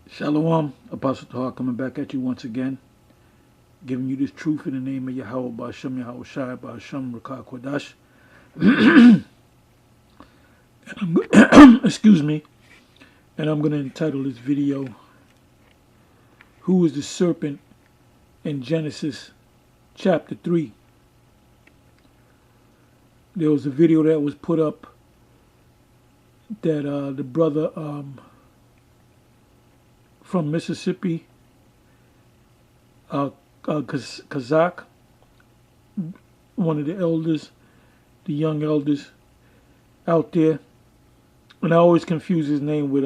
Shalom, Apostle Tahar coming back at you once again, giving you this truth in the name of Yahweh, Ba'ashem Yahweh Shai, Ba'ashem Rakah Kodash. Excuse me. And I'm going to entitle this video, Who is the Serpent in Genesis chapter 3. There was a video that was put up that the brother from Mississippi, Kazak, one of the elders, the young elders out there, and I always confuse his name with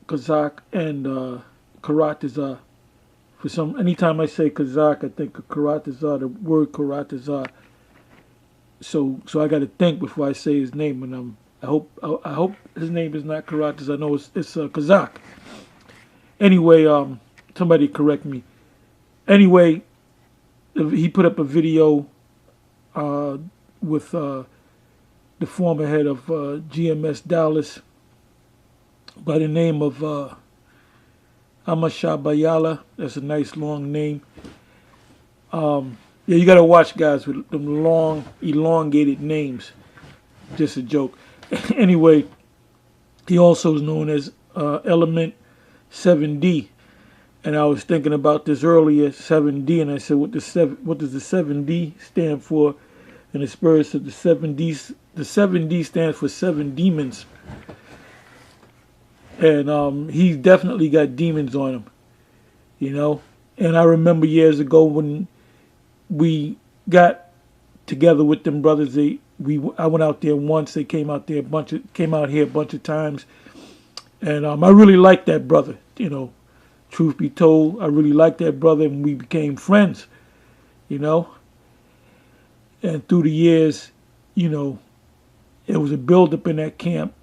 Kazak and Karatazar. Anytime I say Kazak, I think of Karatazar, the word Karatazar. So I got to think before I say his name, and I hope his name is not Karatazar. I know it's Kazak. Anyway, somebody correct me. Anyway, he put up a video with the former head of GMS Dallas by the name of Amashabayala. That's a nice long name. Yeah, you got to watch guys with them long, elongated names. Just a joke. Anyway, he also is known as Element 7D. And I was thinking about this earlier, 7D, and I said, what does the 7D stand for? And the Spirit said the 7D stands for 7 demons. And he's definitely got demons on him, you know. And I remember years ago when we got together with them brothers, I went out there once. They came out here a bunch of times, and I really liked that brother, you know. Truth be told, I really liked that brother, and we became friends, you know. And through the years, you know, there was a buildup in that camp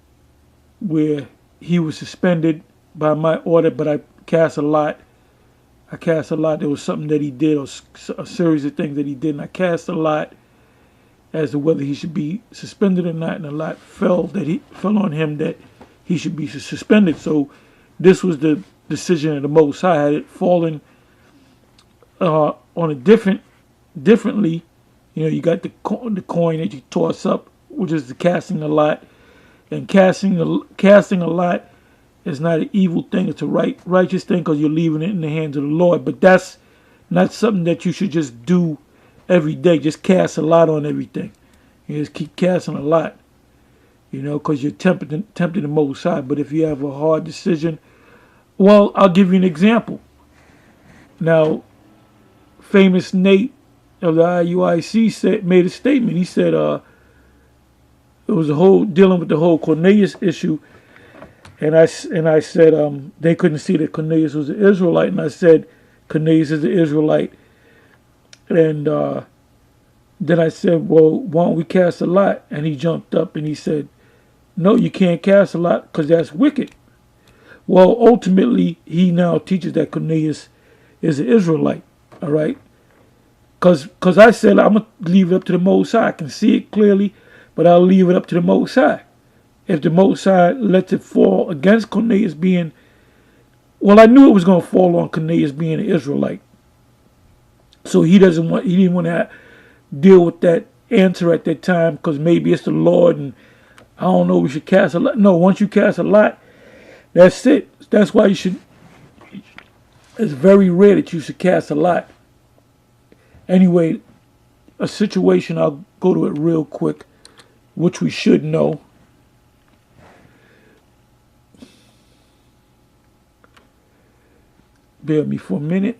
where he was suspended by my order, but I cast a lot. There was something that he did, or a series of things that he did, and I cast a lot as to whether he should be suspended or not, and a lot fell on him that he should be suspended. So this was the decision of the Most High. Had it fallen on a differently, you know, you got the coin that you toss up, which is the casting a lot, and casting a lot is not an evil thing; it's a righteous thing because you're leaving it in the hands of the Lord. But that's not something that you should just do every day. Just cast a lot on everything. You just keep casting a lot, you know, because you're tempting the Most High. But if you have a hard decision, well, I'll give you an example. Now, famous Nate of the IUIC made a statement. He said it was dealing with the whole Cornelius issue, and I said they couldn't see that Cornelius was an Israelite, and I said Cornelius is an Israelite, and then I said, well, why don't we cast a lot? And he jumped up and he said, no, you can't cast a lot because that's wicked. Well, ultimately, he now teaches that Cornelius is an Israelite, all right? Because I said I'm going to leave it up to the Most High. I can see it clearly, but I'll leave it up to the Most High. If the Most High lets it fall against Cornelius being, well, I knew it was going to fall on Cornelius being an Israelite. So he didn't want to deal with that answer at that time because maybe it's the Lord and I don't know, we should cast a lot. No, once you cast a lot, that's it. That's why it's very rare that you should cast a lot. Anyway, a situation, I'll go to it real quick, which we should know. Bear with me for a minute.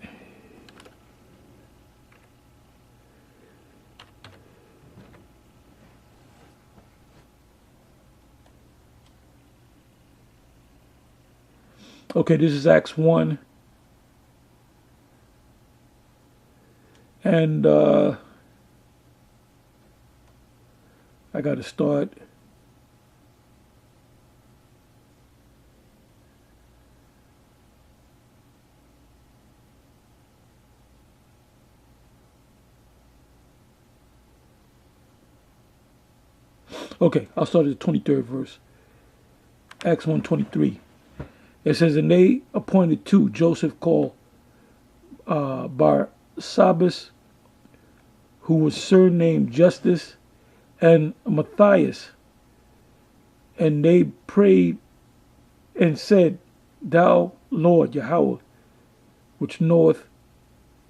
Okay, this is Acts 1. And I got to start. Okay, I'll start at the 23rd verse. Acts 1:23. It says, and they appointed two, Joseph called Barsabbas, who was surnamed Justice, and Matthias. And they prayed and said, Thou, Lord Yahweh, which knoweth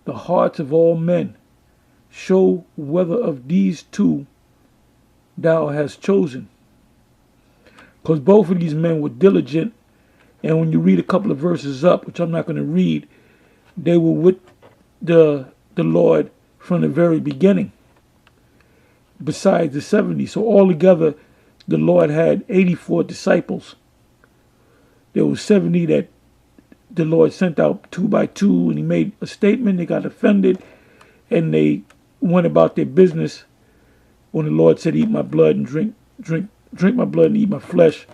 the hearts of all men, show whether of these two thou hast chosen. Because both of these men were diligent, and when you read a couple of verses up, which I'm not going to read, they were with the Lord from the very beginning, besides the 70. So altogether, the Lord had 84 disciples. There were 70 that the Lord sent out two by two, and he made a statement. They got offended, and they went about their business when the Lord said, eat my blood and drink my blood and eat my flesh.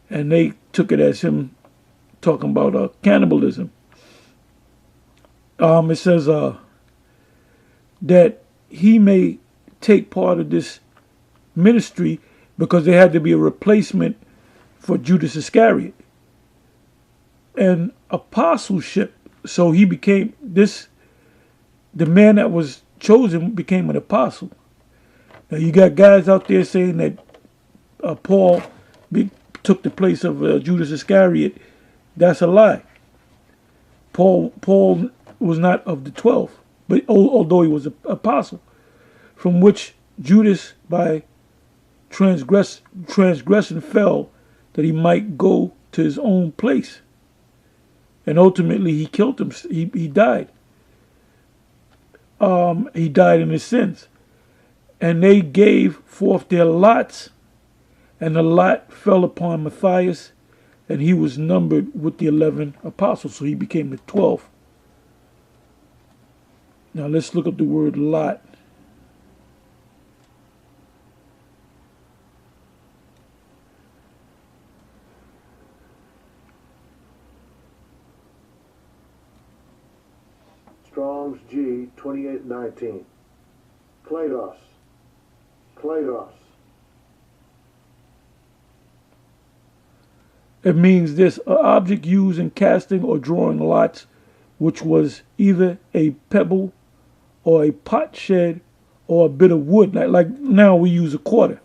And they took it as him talking about cannibalism. It says that he may take part of this ministry because there had to be a replacement for Judas Iscariot. And apostleship, so he became the man that was chosen became an apostle. Now you got guys out there saying that Paul took the place of Judas Iscariot. That's a lie. Paul was not of the 12, but although he was an apostle, from which Judas by transgression fell, that he might go to his own place. And ultimately he killed him. He died. He died in his sins. And they gave forth their lots, and the lot fell upon Matthias, and he was numbered with the 11 apostles. So he became the 12th. Now let's look up the word lot. Strong's G 2819. Kledos. Kledos. It means this, an object used in casting or drawing lots, which was either a pebble or a pot shed or a bit of wood. Like now we use a quarter.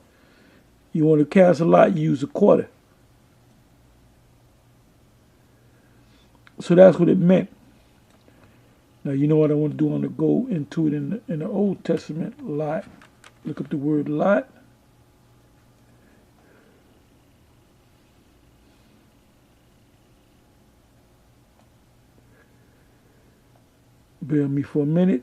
You want to cast a lot, you use a quarter. So that's what it meant. Now you know what I want to do. I want to go into it in the Old Testament. Lot. Look up the word lot. Bear with me for a minute.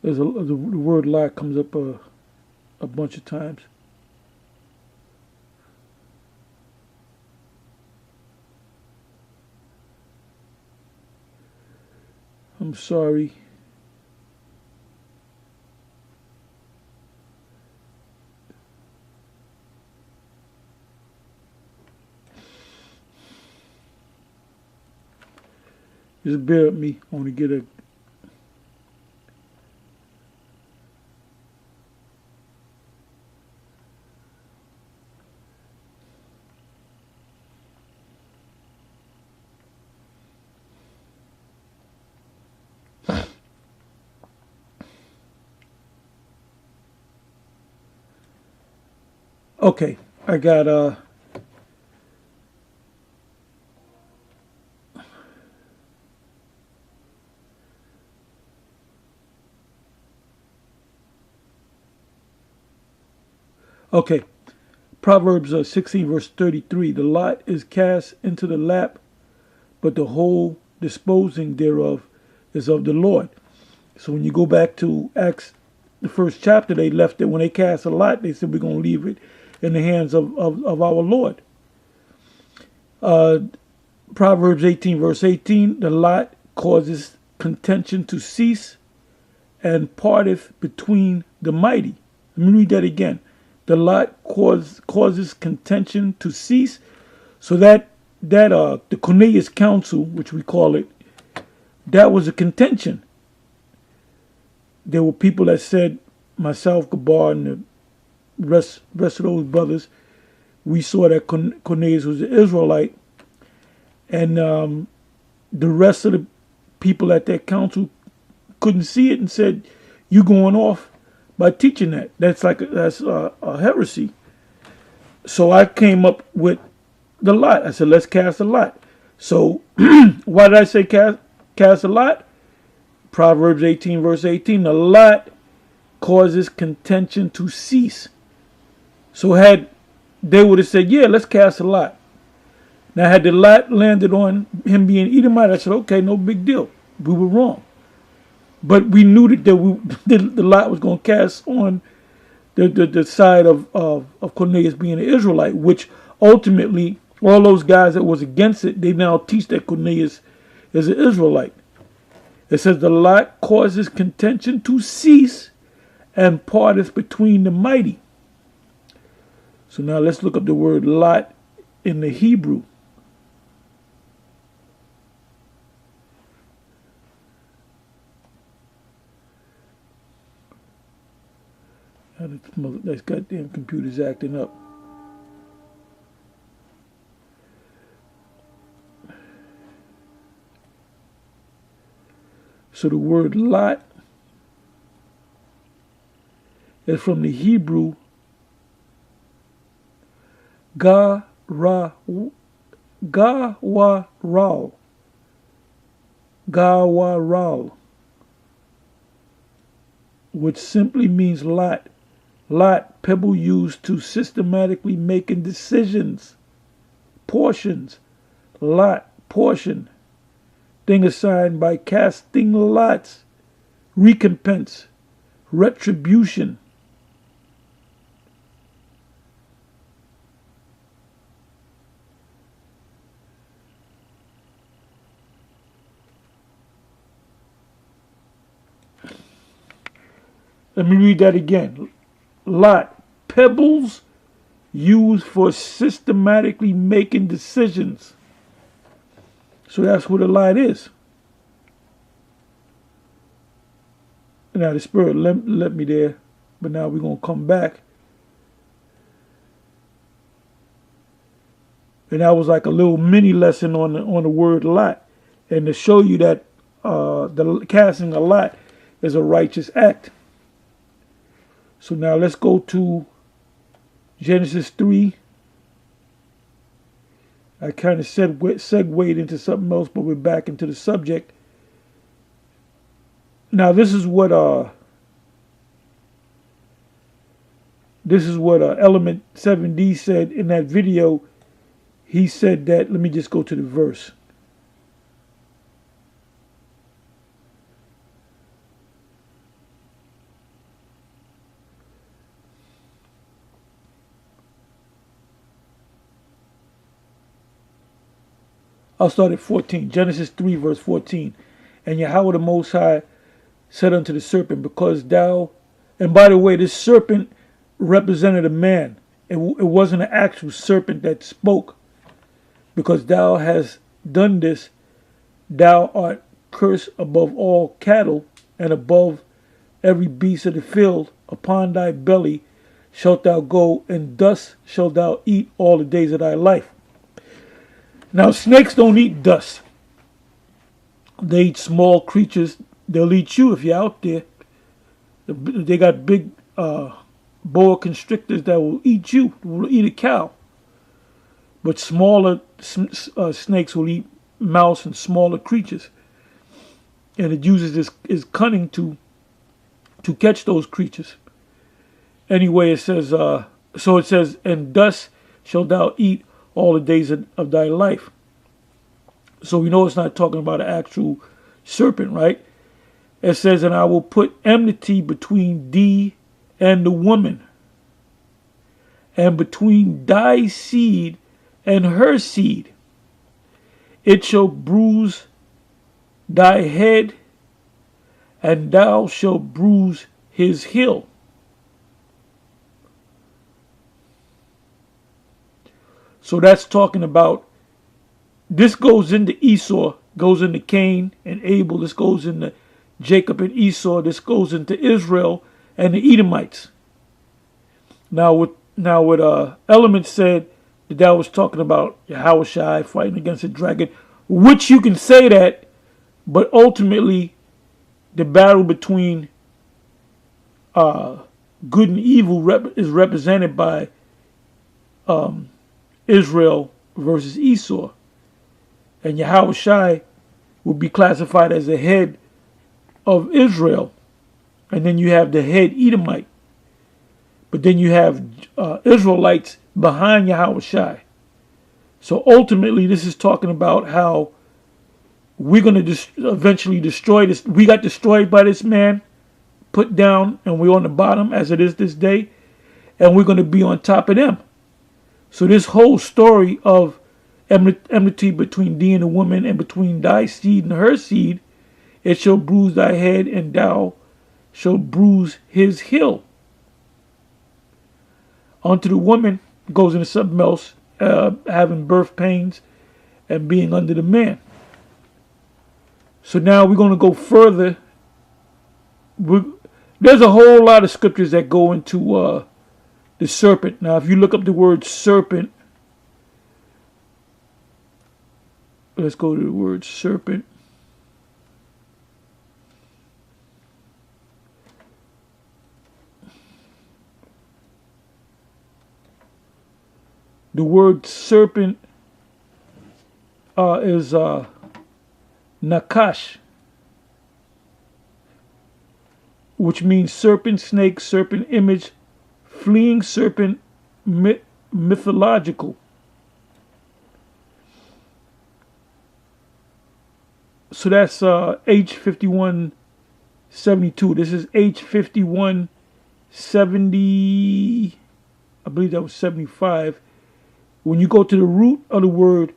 The word lot comes up a bunch of times. I'm sorry. Just bear with me. I want to get a okay, I got okay. Proverbs 16 verse 33. The lot is cast into the lap, but the whole disposing thereof is of the Lord. So when you go back to Acts, the first chapter, they left it when they cast a lot. They said we're going to leave it in the hands of our Lord. Proverbs 18 verse 18. The lot causes contention to cease and parteth between the mighty. Let me read that again. The lot causes contention to cease, So the Cornelius Council, which we call it, that was a contention. There were people that said, myself, Gabar, and the rest of those brothers, we saw that Cornelius was an Israelite, and the rest of the people at that council couldn't see it and said, "You going off by teaching that? That's a heresy." So I came up with the lot. I said, "Let's cast a lot." So why did I say cast a lot? Proverbs 18, verse 18. The lot causes contention to cease. So had they would have said, "Yeah, let's cast a lot." Now, had the lot landed on him being Edomite, I said, "Okay, no big deal. We were wrong." But we knew that the lot was going to cast on the side of Cornelius being an Israelite, which ultimately all those guys that was against it, they now teach that Cornelius is an Israelite. It says the lot causes contention to cease and parteth between the mighty. So now let's look up the word lot in the Hebrew. This goddamn computer's acting up. So the word lot is from the Hebrew gawaral, which simply means lot. Lot, pebble used to systematically making decisions. Portions, lot, portion. Thing assigned by casting lots. Recompense, retribution. Let me read that again. Lot, pebbles used for systematically making decisions. So that's what a lot is. Now the Spirit led me there, but now we're going to come back. And that was like a little mini lesson on the word lot. And to show you that the casting a lot is a righteous act. So now let's go to Genesis 3. I kind of segued into something else, but we're back into the subject. Now this is what Element 7D said in that video. He said that, let me just go to the verse. I'll start at 14. Genesis 3, verse 14. And Yahweh the Most High said unto the serpent, because thou, and by the way, this serpent represented a man. It wasn't an actual serpent that spoke. Because thou hast done this, thou art cursed above all cattle, and above every beast of the field. Upon thy belly shalt thou go, and dust shalt thou eat all the days of thy life. Now, snakes don't eat dust. They eat small creatures. They'll eat you if you're out there. They got big boa constrictors that will eat you, will eat a cow. But smaller snakes will eat mouse and smaller creatures. And it uses its cunning to catch those creatures. Anyway, it says, so it says, and dust shalt thou eat all the days of thy life. So we know it's not talking about an actual serpent, right? It says, and I will put enmity between thee and the woman, and between thy seed and her seed. It shall bruise thy head, and thou shalt bruise his heel. So that's talking about, this goes into Esau, goes into Cain and Abel. This goes into Jacob and Esau. This goes into Israel and the Edomites. Now what Element said that was talking about Yahushua fighting against a dragon, which you can say that, but ultimately the battle between good and evil is represented by Israel versus Esau. And Yahushua would be classified as the head of Israel. And then you have the head Edomite. But then you have Israelites behind Yahushua. So ultimately, this is talking about how we're going to eventually destroy this. We got destroyed by this man, put down, and we're on the bottom as it is this day. And we're going to be on top of them. So this whole story of enmity between thee and the woman, and between thy seed and her seed, it shall bruise thy head, and thou shalt bruise his heel. Unto the woman goes into something else, having birth pains and being under the man. So now we're going to go further. There's a whole lot of scriptures that go into the serpent. Now, if you look up the word serpent, let's go to the word serpent. The word serpent is nakash, which means serpent, snake, serpent image, fleeing serpent, mythological. So that's H5172. This is H5170. I believe that was 75. When you go to the root of the word,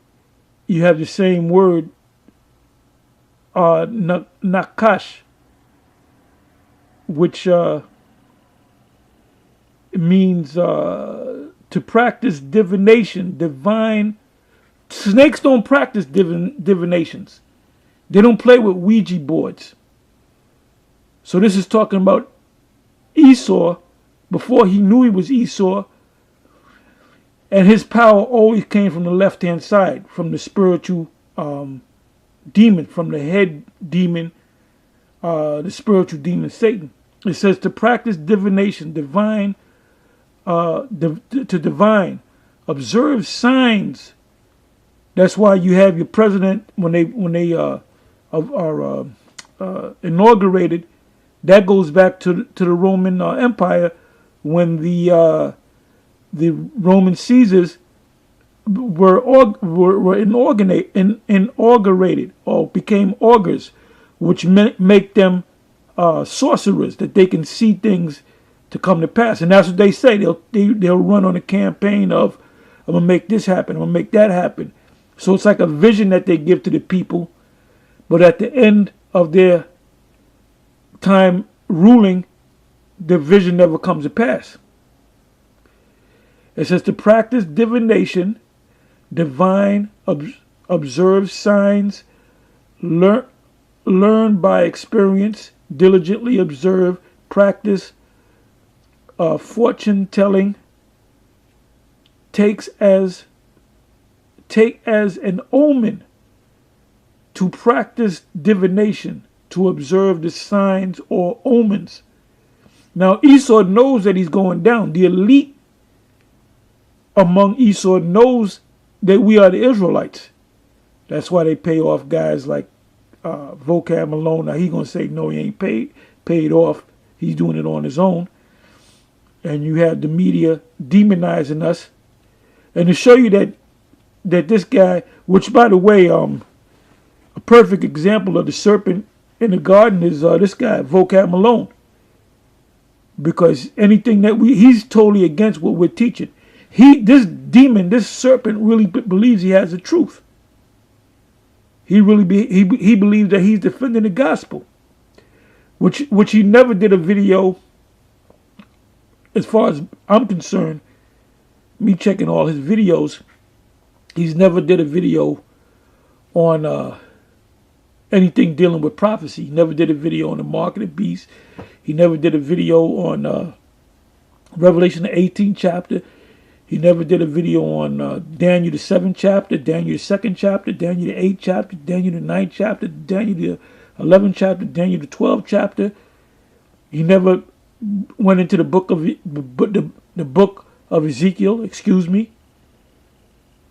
you have the same word, nakash, which means to practice divination, divine. Snakes don't practice divinations. They don't play with Ouija boards. So this is talking about Esau before he knew he was Esau. And his power always came from the left-hand side, from the spiritual demon, from the head demon, the spiritual demon Satan. It says to practice divination, divine, to divine, observe signs. That's why you have your president when they are inaugurated. That goes back to the Roman Empire, when the Roman Caesars were inaugurated or became augurs, which make them sorcerers, that they can see things to come to pass. And that's what they say. They'll run on a campaign of, I'm going to make this happen, I'm going to make that happen. So it's like a vision that they give to the people, but at the end of their time ruling, the vision never comes to pass. It says to practice divination, divine, observe signs, learn by experience, diligently observe, practice fortune telling, take as an omen, to practice divination, to observe the signs or omens. Now Esau knows that he's going down. The elite among Esau knows that we are the Israelites. That's why they pay off guys like Vocab Malone. Now he's going to say, no, he ain't paid off. He's doing it on his own. And you have the media demonizing us. And to show you that this guy, which by the way, a perfect example of the serpent in the garden is this guy, Vocab Malone. Because anything that he's totally against what we're teaching. This demon, this serpent really believes he has the truth. He believes that he's defending the gospel, which he never did a video, as far as I'm concerned, me checking all his videos, He's never did a video on anything dealing with prophecy. He never did a video on the mark of the beast. He never did a video on Revelation the 18th chapter. He never did a video on Daniel the 7th chapter, Daniel the 2nd chapter, Daniel the 8th chapter, Daniel the 9th chapter, Daniel the 11th chapter, Daniel the 12th chapter. He never went into the book of Ezekiel, excuse me.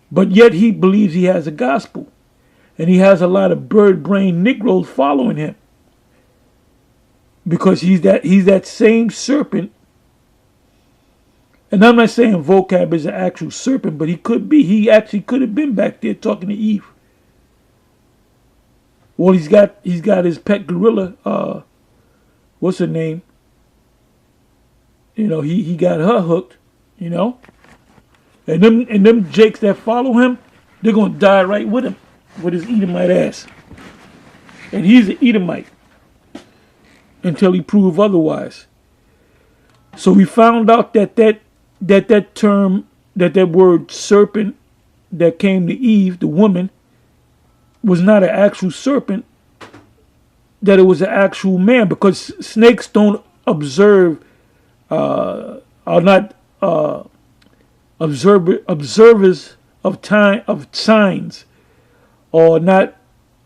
But yet he believes he has a gospel. And he has a lot of bird-brained Negroes following him. Because he's that same serpent. And I'm not saying Vocab is an actual serpent, but he could be. He actually could have been back there talking to Eve. Well, he's got his pet gorilla, what's her name? You know, he got her hooked, you know. And them jakes that follow him, they're gonna die right with him, with his Edomite ass. And he's an Edomite until he prove otherwise. So we found out that term, that word serpent that came to Eve, the woman, was not an actual serpent, that it was an actual man, because snakes don't observe, are not observers of time, of signs, or not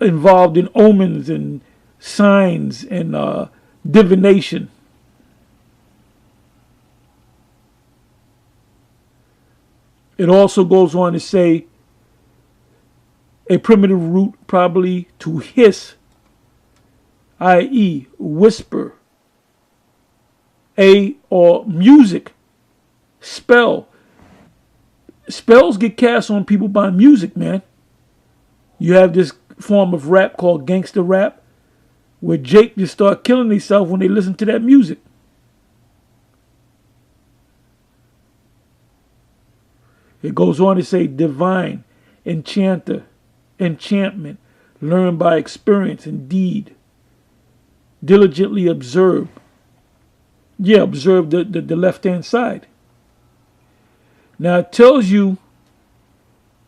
involved in omens and signs and divination. It also goes on to say a primitive root probably to hiss, i.e. whisper, or music, spell. Spells get cast on people by music, man. You have this form of rap called gangster rap, where Jake just start killing themselves when they listen to that music. It goes on to say divine, enchanter, enchantment, learned by experience and deed. Diligently observe. Yeah, observe the left-hand side. Now it tells you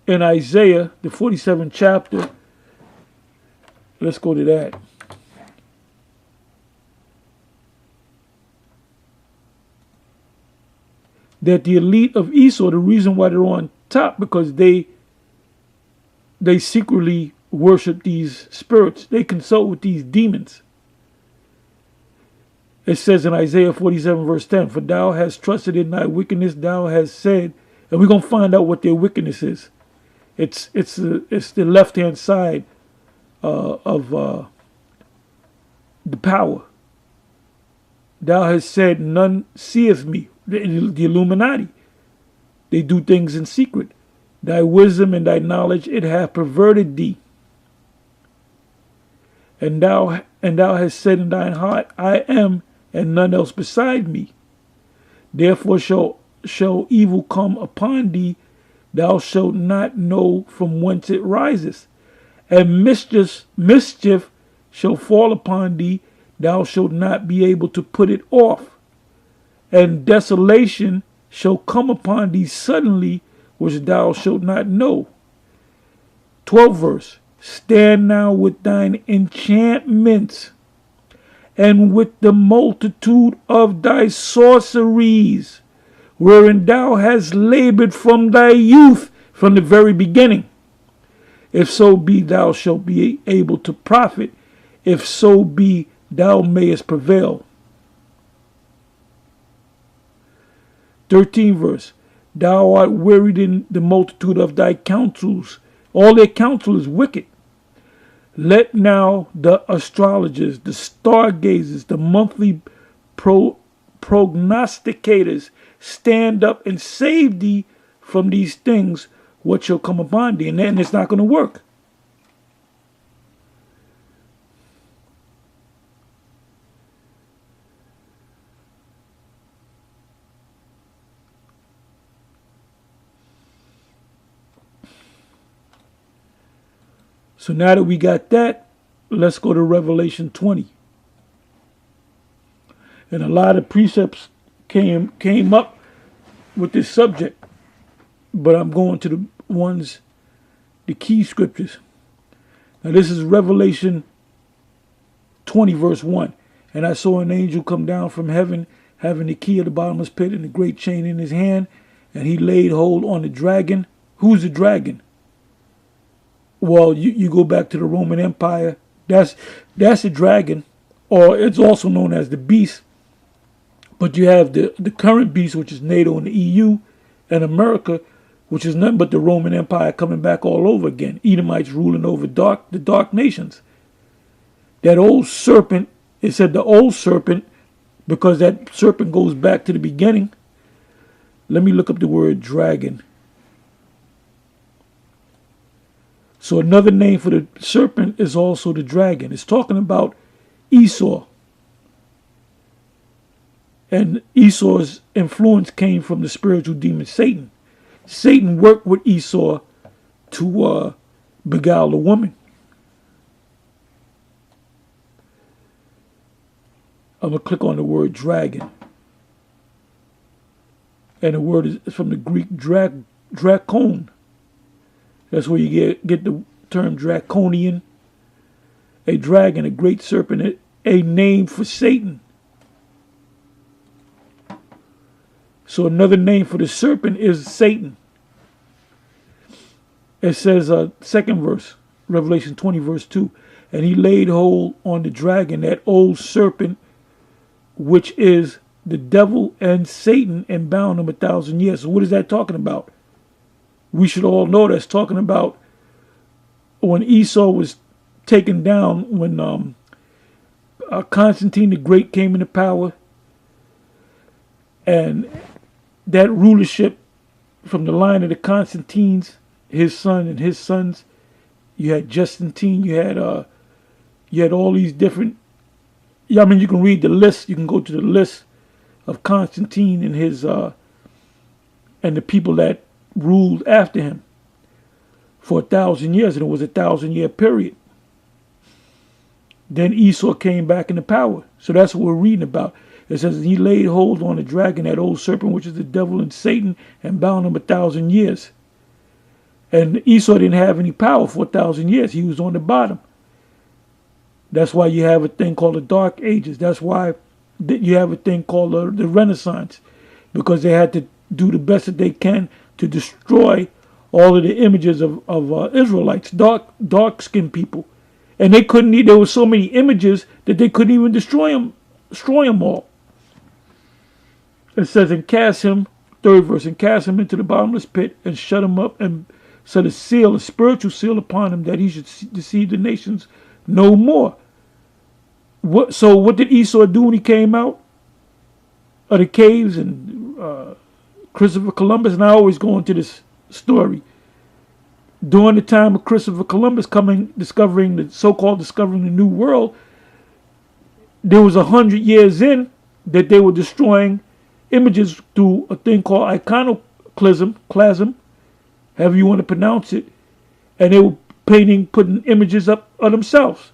in Isaiah, the 47th chapter, let's go to that. That the elite of Esau, the reason why they're on top, because they secretly worship these spirits. They consult with these demons. It says in Isaiah 47 verse 10, for thou hast trusted in thy wickedness, thou hast said, and we're going to find out what their wickedness is. It's the left-hand side of the power. Thou hast said, none seeth me. The Illuminati. They do things in secret. Thy wisdom and thy knowledge, it hath perverted thee. And thou hast said in thine heart, I am, and none else beside me. Therefore shall evil come upon thee, thou shalt not know from whence it riseth. And mischief shall fall upon thee, thou shalt not be able to put it off. And desolation shall come upon thee suddenly, which thou shalt not know. 12th verse. Stand now with thine enchantments, and with the multitude of thy sorceries, wherein thou hast labored from thy youth, from the very beginning. If so be thou shalt be able to profit, if so be thou mayest prevail. 13th verse. Thou art wearied in the multitude of thy counsels. All their counsel is wicked. Let now the astrologers, the stargazers, the monthly prognosticators stand up and save thee from these things what shall come upon thee. And then it's not going to work. So now that we got that, let's go to Revelation 20. And a lot of precepts came up with this subject, but I'm going to the ones the key scriptures. Now this is Revelation 20 verse 1. And I saw an angel come down from heaven, having the key of the bottomless pit and a great chain in his hand, and he laid hold on the dragon. Who's the dragon? Well, you go back to the Roman Empire. That's a dragon, or it's also known as the beast. But you have the current beast, which is NATO and the EU, and America, which is nothing but the Roman Empire coming back all over again. Edomites ruling over the dark nations. That old serpent, it said the old serpent, because that serpent goes back to the beginning. Let me look up the word dragon. So another name for the serpent is also the dragon. It's talking about Esau. And Esau's influence came from the spiritual demon Satan. Satan worked with Esau to beguile a woman. I'm going to click on the word dragon. And the word is from the Greek dracon. That's where you get the term draconian. A dragon, a great serpent, a name for Satan. So another name for the serpent is Satan. It says, second verse, Revelation 20 verse 2. And he laid hold on the dragon, that old serpent, which is the devil and Satan, and bound him 1,000 years. So what is that talking about? We should all know that's talking about when Esau was taken down, when Constantine the Great came into power, and that rulership from the line of the Constantines, his son and his sons. You had Justinian, you had all these different. Yeah, I mean, you can read the list. You can go to the list of Constantine and his and the people that ruled after him for 1,000 years, and it was a 1,000-year period. Then Esau came back into power. So that's what we're reading about. It says, he laid hold on the dragon, that old serpent, which is the devil and Satan, and bound him 1,000 years. And Esau didn't have any power for 1,000 years. He was on the bottom. That's why you have a thing called the Dark Ages. That's why you have a thing called the Renaissance, because they had to do the best that they can to destroy all of the images of Israelites, dark-skinned people. And they couldn't. There were so many images that they couldn't even destroy them all. It says, and cast him, third verse, and cast him into the bottomless pit and shut him up and set a spiritual seal upon him, that he should deceive the nations no more. So what did Esau do when he came out of the caves? And Christopher Columbus, and I always go into this story. During the time of Christopher Columbus discovering the New World, there was 100 years in that they were destroying images through a thing called iconoclasm, however you want to pronounce it, and they were putting images up of themselves.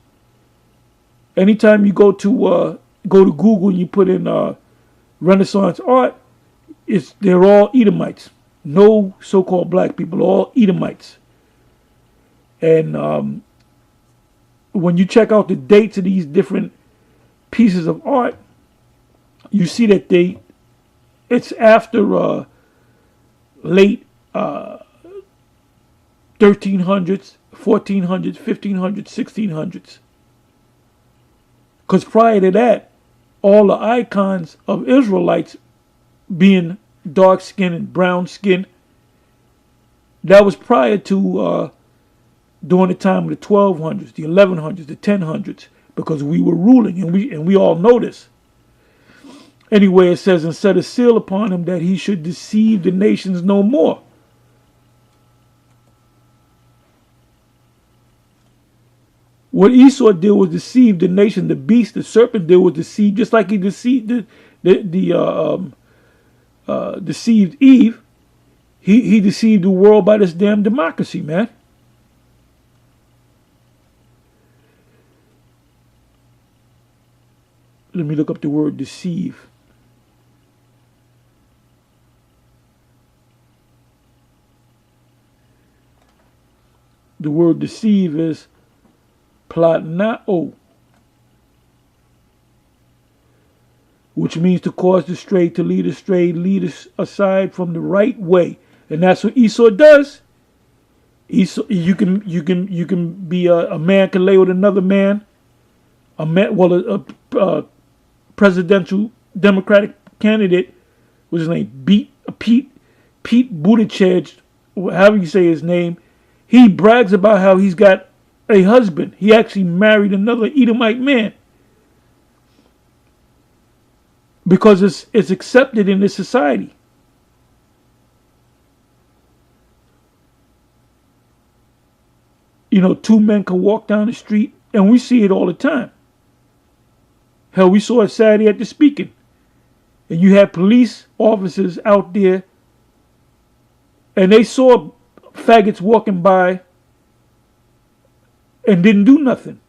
Anytime you go to Google and you put in Renaissance art, they're all Edomites. No so-called black people, all Edomites. And when you check out the dates of these different pieces of art, you see that it's after late 1300s, 1400s, 1500s, 1600s. Because prior to that, all the icons of Israelites being dark skin and brown skin, that was prior to during the time of the 1200s, the 1100s, the 1000s, because we were ruling, and we all know this. Anyway, it says, and set a seal upon him, that he should deceive the nations no more. What Esau did was deceive the nation. The beast, the serpent, did was deceive, just like he deceived deceived Eve. He deceived the world by this damn democracy, man. Let me look up the word deceive. The word deceive is platnao, which means to cause the stray to lead astray, lead us aside from the right way. And that's what Esau does. Esau, you can be a man can lay with another man. A presidential Democratic candidate, what's his name? Pete Buttigieg, however you say his name. He brags about how he's got a husband. He actually married another Edomite man. Because it's accepted in this society. You know, two men can walk down the street, and we see it all the time. Hell, we saw it Saturday at the speaking. And you had police officers out there, and they saw faggots walking by and didn't do nothing.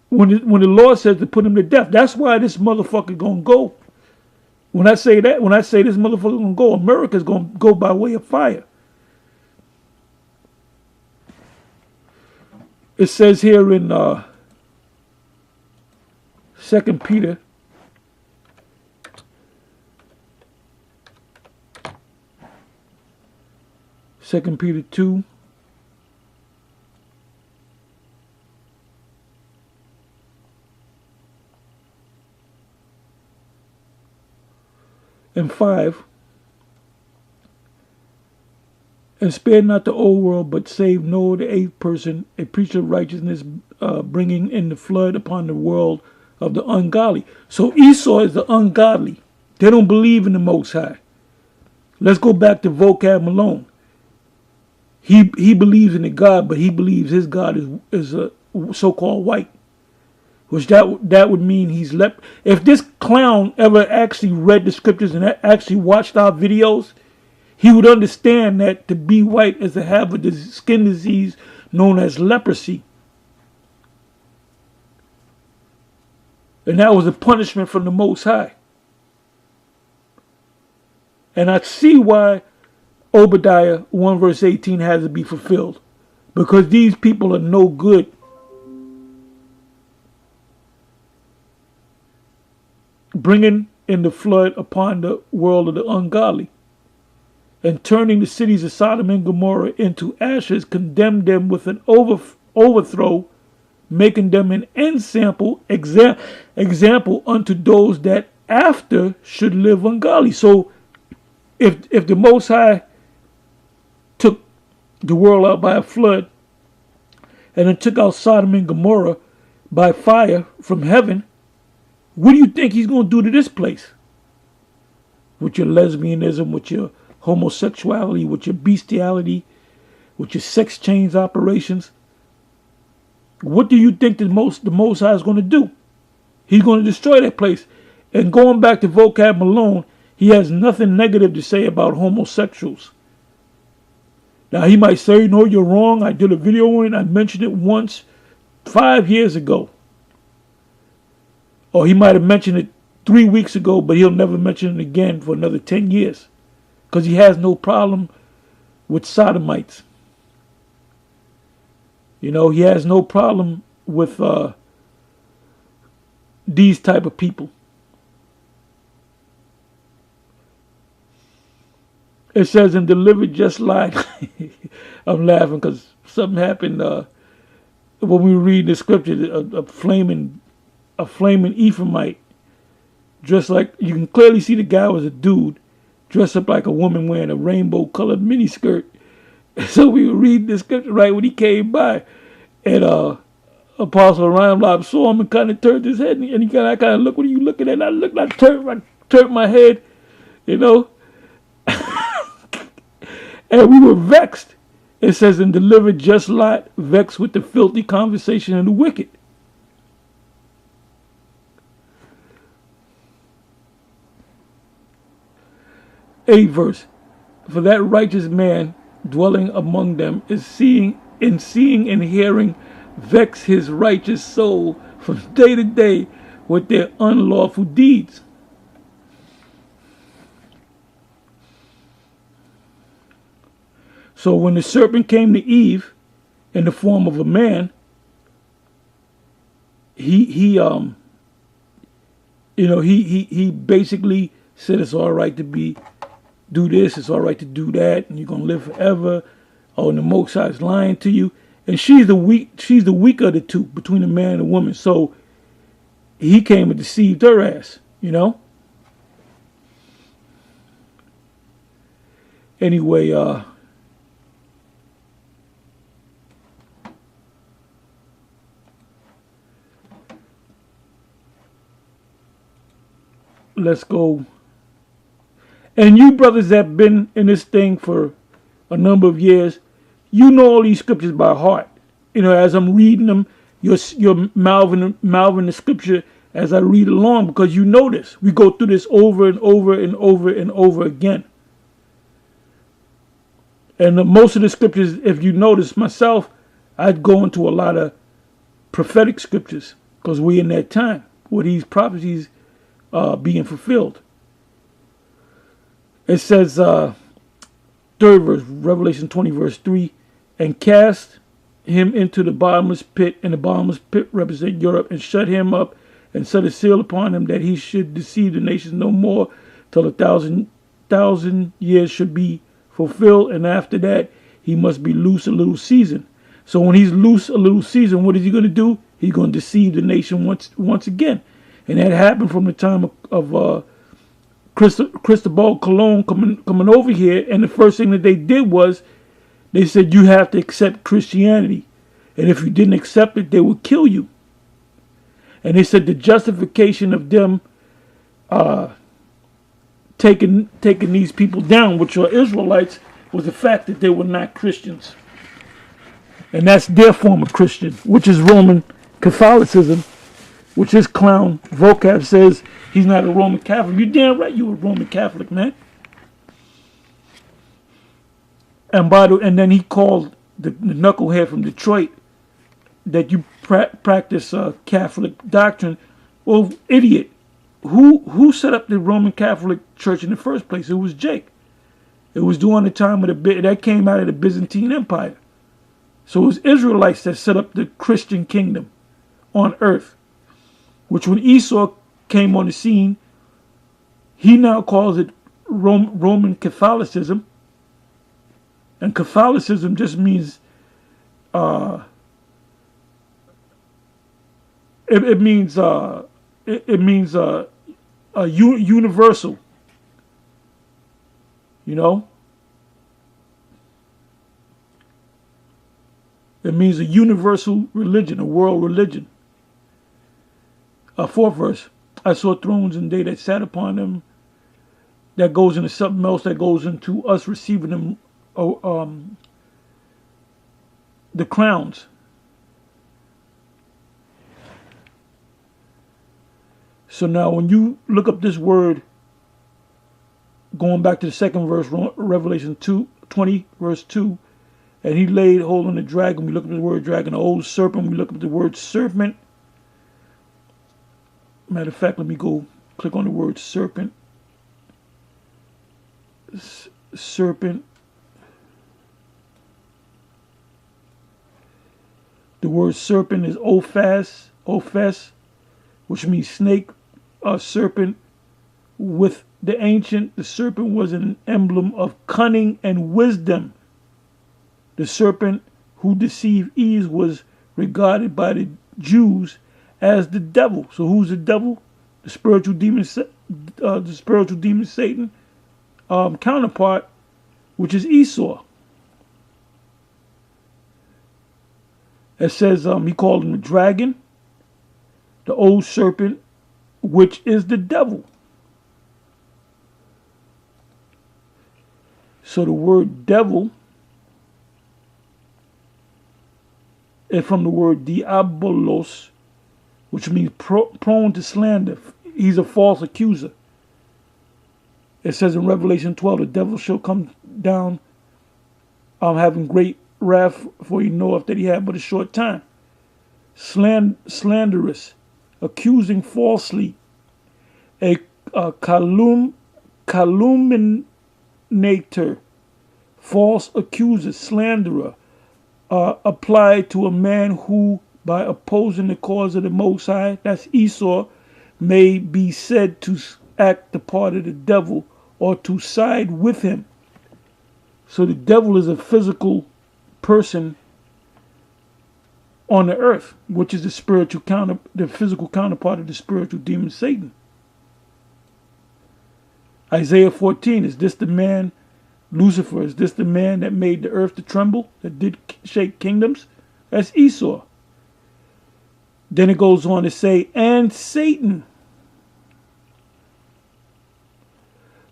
When the law says to put him to death, that's why this motherfucker gonna go. When I say this motherfucker gonna go, America's gonna go by way of fire. It says here in 2 Peter, Second Peter 2, and 5, and spare not the old world, but save Noah the eighth person, a preacher of righteousness, bringing in the flood upon the world of the ungodly. So Esau is the ungodly. They don't believe in the Most High. Let's go back to Vocab Malone. He believes in the God, but he believes his God is so-called white. Which that would mean he's if this clown ever actually read the scriptures and actually watched our videos, he would understand that to be white is to have a skin disease known as leprosy. And that was a punishment from the Most High. And I see why Obadiah 1 verse 18 has to be fulfilled. Because these people are no good. Bringing in the flood upon the world of the ungodly. And turning the cities of Sodom and Gomorrah into ashes, condemned them with an overthrow, making them an example unto those that after should live ungodly. So if the Most High took the world out by a flood and then took out Sodom and Gomorrah by fire from heaven, what do you think he's going to do to this place? With your lesbianism, with your homosexuality, with your bestiality, with your sex change operations. What do you think the Most High is going to do? He's going to destroy that place. And going back to Vocab Malone, he has nothing negative to say about homosexuals. Now he might say, no, you're wrong. I did a video on it. I mentioned it once 5 years ago. Or he might have mentioned it 3 weeks ago, but he'll never mention it again for another 10 years. Because he has no problem with sodomites. You know, he has no problem with these type of people. It says, and delivered just like, I'm laughing because something happened when we read the scripture, a flaming Ephraimite, dressed like, you can clearly see the guy was a dude, dressed up like a woman wearing a rainbow colored miniskirt. So we were reading the scripture right when he came by, and Apostle Ryan Lob saw him and kind of turned his head, and he kind of looked, what are you looking at? I turned my head, you know. And we were vexed. It says, and delivered just Lot, vexed with the filthy conversation of the wicked. Eighth verse. For that righteous man dwelling among them is seeing and hearing vex his righteous soul from day to day with their unlawful deeds. So when the serpent came to Eve in the form of a man, he basically said it's all right to do this, it's all right to do that, and you're gonna live forever. Oh, and the Most High is lying to you, and she's the weaker of the two between the man and the woman. So he came and deceived her ass, Anyway, let's go. And you brothers that have been in this thing for a number of years, you know all these scriptures by heart. As I'm reading them, you're mouthing the scripture as I read along, because you know this. We go through this over and over and over and over again. And most of the scriptures, if you notice myself, I'd go into a lot of prophetic scriptures, because we're in that time where these prophecies being fulfilled. It says, third verse, Revelation 20, verse 3, and cast him into the bottomless pit, and the bottomless pit represent Europe, and shut him up, and set a seal upon him, that he should deceive the nations no more, till 1,000 years should be fulfilled, and after that he must be loose a little season. So when he's loose a little season, what is he going to do? He's going to deceive the nation once again. And that happened from the time of Cristobal Colon coming over here, and the first thing that they did was they said you have to accept Christianity, and if you didn't accept it, they would kill you. And they said the justification of them taking these people down, which are Israelites, was the fact that they were not Christians, and that's their form of Christian, which is Roman Catholicism, which this clown vocab says he's not a Roman Catholic. You damn right you a Roman Catholic, man. And then he called the knucklehead from Detroit that you practice Catholic doctrine. Well, idiot. Who set up the Roman Catholic Church in the first place? It was Jake. It was during the time of that came out of the Byzantine Empire. So it was Israelites that set up the Christian kingdom on earth, which when Esau came on the scene, he now calls it Roman Catholicism. And Catholicism just means it means universal. It means a universal religion, a world religion. Fourth verse, I saw thrones and they that sat upon them. That goes into something else, that goes into us receiving them, the crowns. So now when you look up this word, going back to the second verse, Revelation 20, verse 2, and he laid hold on the dragon. We look up the word dragon, the old serpent. We look up the word serpent. Matter of fact, let me go click on the word serpent. Serpent. The word serpent is ophes, which means snake, serpent. With the ancient, the serpent was an emblem of cunning and wisdom. The serpent who deceived Eve was regarded by the Jews as the devil. So who's the devil? The spiritual demon Satan counterpart, which is Esau. It says he called him the dragon, the old serpent, which is the devil. So the word devil is from the word diabolos, which means prone to slander. He's a false accuser. It says in Revelation 12, the devil shall come down having great wrath, for he knoweth that he had but a short time. Slanderous, accusing falsely, a calumniator, false accuser, slanderer, applied to a man who, by opposing the cause of the Most High, that's Esau, may be said to act the part of the devil or to side with him. So the devil is a physical person on the earth, which is the physical counterpart of the spiritual demon Satan. Isaiah 14, is this the man, Lucifer, is this the man that made the earth to tremble, that did shake kingdoms? That's Esau. Then it goes on to say, and Satan.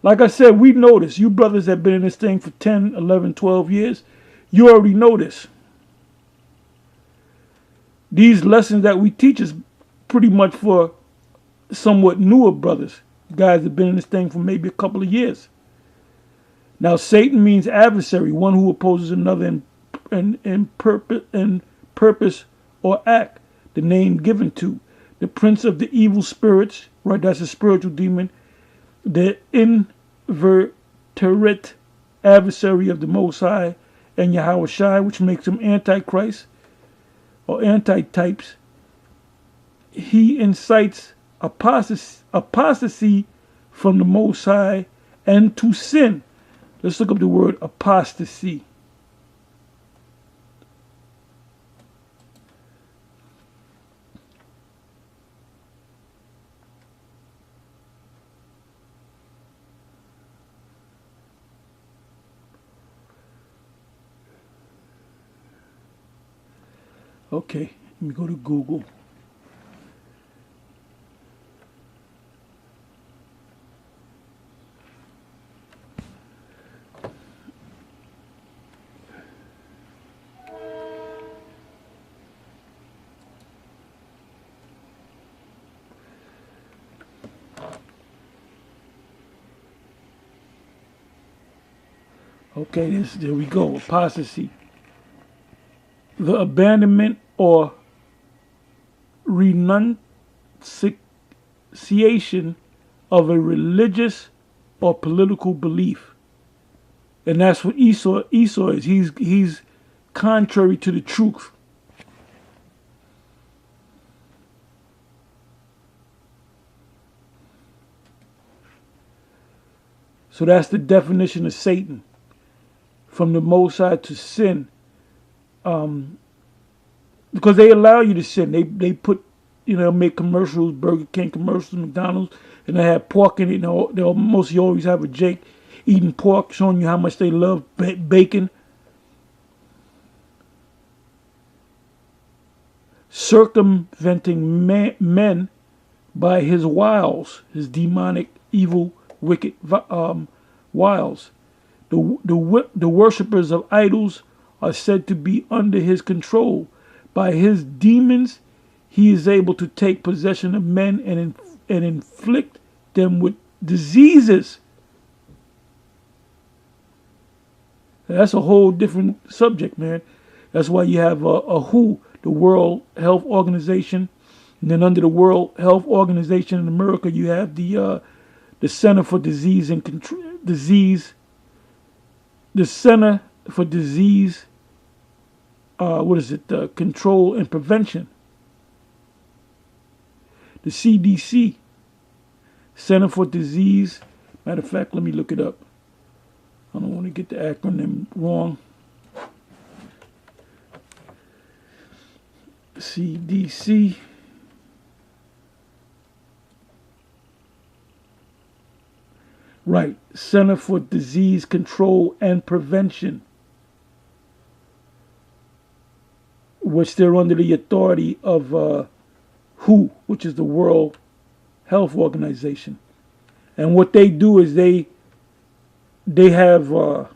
Like I said, we know this. You brothers have been in this thing for 10, 11, 12 years. You already know this. These lessons that we teach is pretty much for somewhat newer brothers. Guys have been in this thing for maybe a couple of years. Now, Satan means adversary, one who opposes another in purpose or act. The name given to the prince of the evil spirits, right? That's a spiritual demon. The inveterate adversary of the Most High and Yahweh Shai, which makes him Antichrist or antitypes. He incites apostasy from the Most High and to sin. Let's look up the word apostasy. Okay, let me go to Google. Okay, there we go. Apostasy. The abandonment or renunciation of a religious or political belief. And that's what Esau is. He's contrary to the truth. So that's the definition of Satan. From the Most High to sin. Because they allow you to sin. They put, make commercials, Burger King commercials, McDonald's, and they have pork in it. They'll mostly always have a Jake eating pork, showing you how much they love bacon. Circumventing men by his wiles, his demonic, evil, wicked wiles. The worshippers of idols are said to be under his control. By his demons, he is able to take possession of men and inflict them with diseases. That's a whole different subject, man. That's why you have a WHO, the World Health Organization, and then under the World Health Organization in America, you have the Center for Disease and the Center for Disease. Control and Prevention. The CDC, Center for Disease. Matter of fact, let me look it up. I don't want to get the acronym wrong. CDC. Right, Center for Disease Control and Prevention, which they're under the authority of WHO, which is the World Health Organization. And what they do is they have on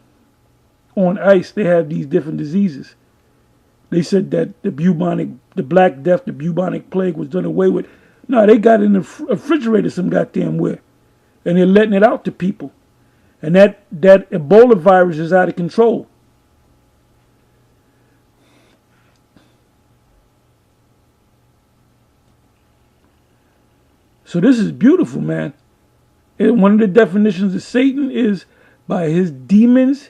ice, they have these different diseases. They said that the Black Death, the bubonic plague was done away with. No, they got it in the refrigerator some goddamn where. And they're letting it out to people. And that Ebola virus is out of control. So this is beautiful, man. And one of the definitions of Satan is by his demons,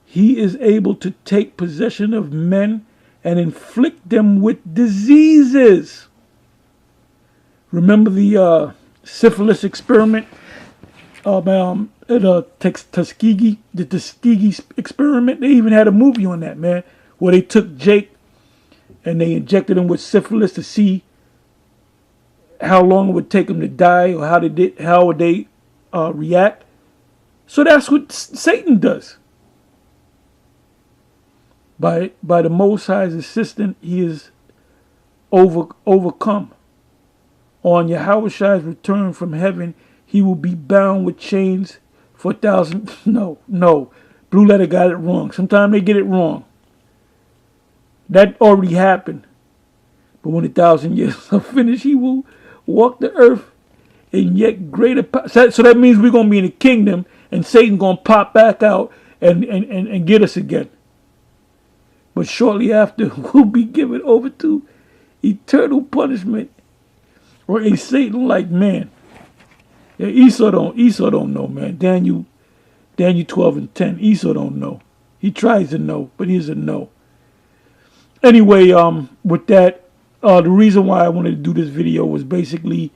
He is able to take possession of men and inflict them with diseases. Remember the syphilis experiment at Tuskegee, the Tuskegee experiment? They even had a movie on that, man, where they took Jake and they injected him with syphilis to see how long it would take him to die, or how would they react. So that's what Satan does. By the Most High's assistance, he is overcome. On Yahweh's return from heaven, he will be bound with chains for 1,000. No. Blue Letter got it wrong. Sometimes they get it wrong. That already happened. But when 1,000 years are finished, he will walk the earth in yet greater power. So that means we're going to be in the kingdom, and Satan's going to pop back out and get us again. But shortly after, we'll be given over to eternal punishment, or a Satan-like man. Yeah, Esau don't know, man. Daniel 12:10. Esau don't know. He tries to know, but he's a no. Anyway, with that, the reason why I wanted to do this video was basically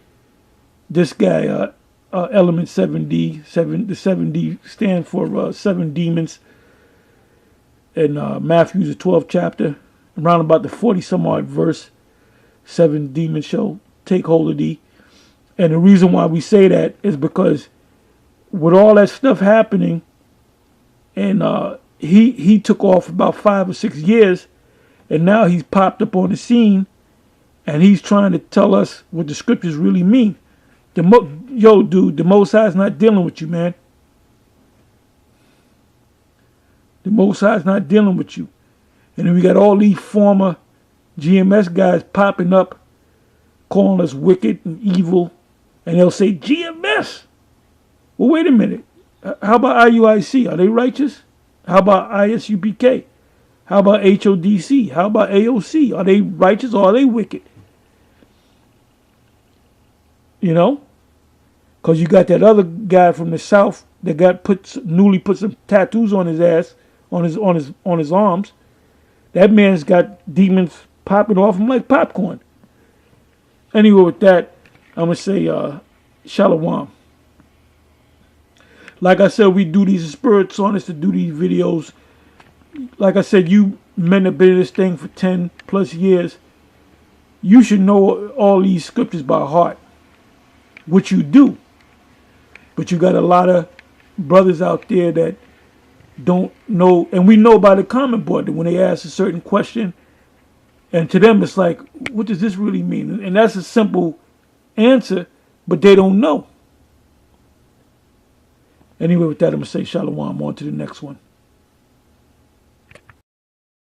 this guy, Element 7D. The 7D stands for 7 demons. In Matthew, the 12th chapter, around about the 40-some-odd verse, 7 demons shall take hold of thee. And the reason why we say that is because with all that stuff happening, and he took off about 5 or 6 years, and now he's popped up on the scene, and he's trying to tell us what the scriptures really mean. Dude, the Most High's not dealing with you, man. The Most High's not dealing with you. And then we got all these former GMS guys popping up, calling us wicked and evil. And they'll say, GMS. Well, wait a minute. How about IUIC? Are they righteous? How about ISUPK? How about HODC? How about AOC? Are they righteous or are they wicked? You know? Because you got that other guy from the South that newly put some tattoos on his ass, on his arms. That man's got demons popping off him like popcorn. Anyway, with that, I'm going to say shalom. Like I said, we do these spirits on us to do these videos. Like I said, you men have been in this thing for 10 plus years. You should know all these scriptures by heart, which you do. But you got a lot of brothers out there that don't know, and we know by the comment board that when they ask a certain question, and to them it's like, what does this really mean? And that's a simple answer, but they don't know. Anyway, with that, I'm going to say shalom. On to the next one.